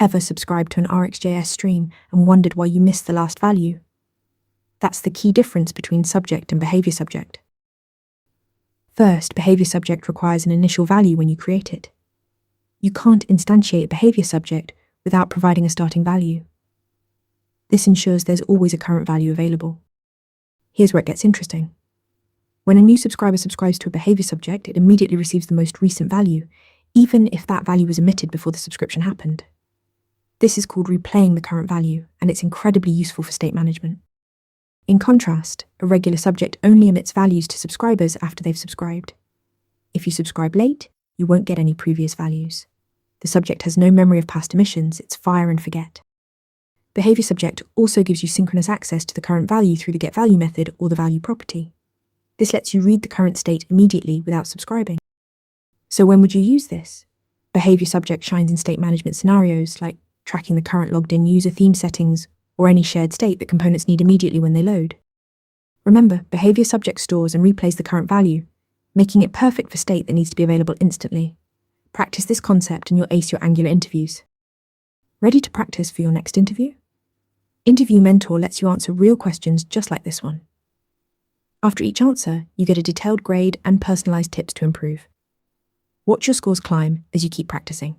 ever subscribed to an RxJS stream and wondered why you missed the last value? That's the key difference between subject and behavior subject. First, behavior subject requires an initial value when you create it. You can't instantiate behavior subject without providing a starting value. This ensures there's always a current value available. Here's where it gets interesting. When a new subscriber subscribes to a behavior subject, it immediately receives the most recent value, even if that value was emitted before the subscription happened. This is called replaying the current value, and it's incredibly useful for state management. In contrast, a regular subject only emits values to subscribers after they've subscribed. If you subscribe late, you won't get any previous values. The subject has no memory of past emissions, it's fire and forget. Behavior subject also gives you synchronous access to the current value through the getValue method or the value property. This lets you read the current state immediately without subscribing. So when would you use this? Behavior subject shines in state management scenarios like tracking the current logged-in user theme settings or any shared state that components need immediately when they load. Remember, behavior subject stores and replays the current value, making it perfect for state that needs to be available instantly. Practice this concept and you'll ace your Angular interviews. Ready to practice for your next interview? Interview Mentor lets you answer real questions just like this one. After each answer, you get a detailed grade and personalized tips to improve. Watch your scores climb as you keep practicing.